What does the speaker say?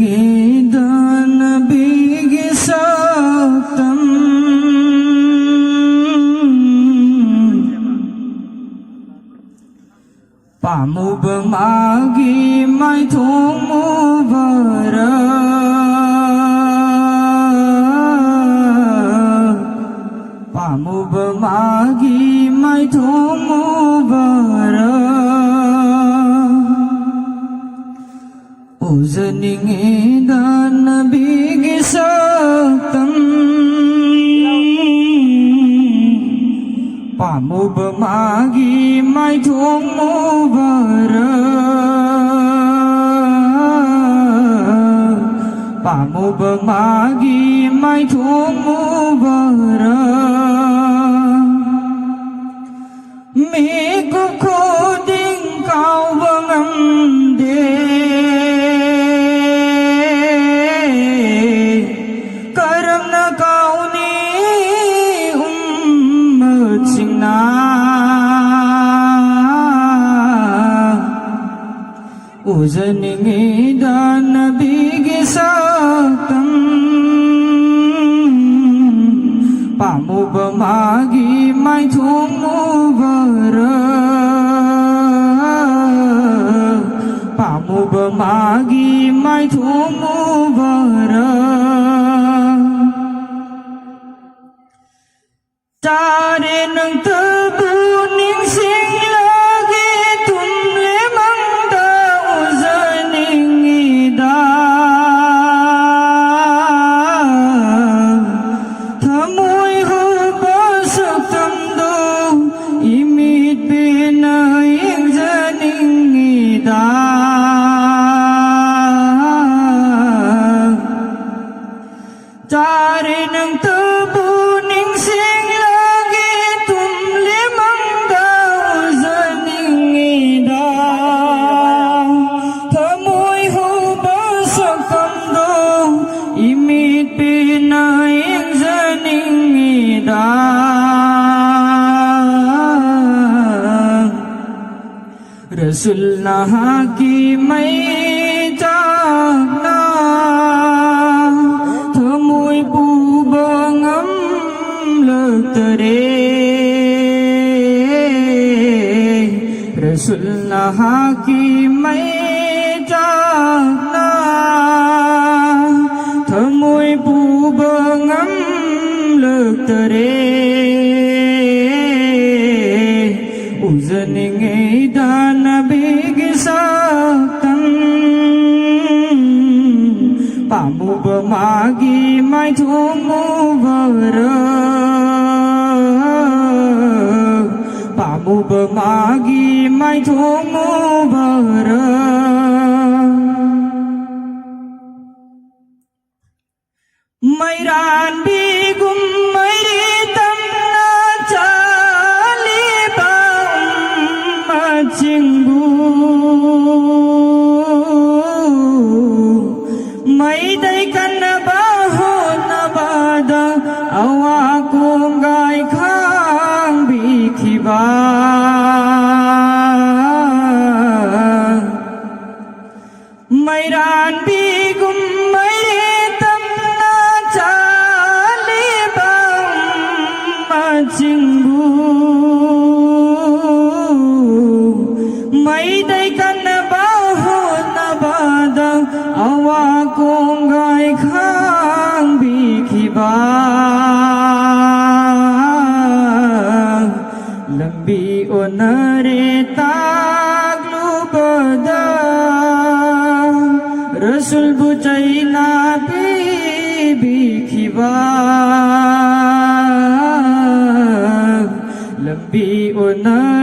Uzaningidan bigisaktam Pamubamagi may tumubara Pamubamagi may tumubara Uzaningidan bigisaktam Pamubamagi may tumubara Pamubamagi may tumubara Mikup kuding kau bangamde Karamna kau ni ummat singna Uzaningidan bigisaktam Pamubamagi may tumubara Pamubamagi may tumubara Tari ng tabuning singlagi tumlimang uzaningidan Tamoy hubasaktam do imit pinayang zaningidan Tari ng tabuning singlagi tumlimang uzaningidan Tamoy hubasaktam do imit pinayang zaningidan Rasul na hakimay takna Tamoy bubangam lagtare Rasul na hakimay takna Tamoy bubangam lagtare Uzaningidan bigisaktam Pamubamagi may tumubara Pamubamagi may tumubara Mayran bigum mayritam na chalibang macingbu Mayday ka na baho na bada awa kong gay kang bikiba Mayran bigum mayritam na chalibang macingbu Mayday ka na baho na bada awa kong gay kang bikiba Lambi o naretag lubada Rasul bucay nabi bikiba Lambi o naretag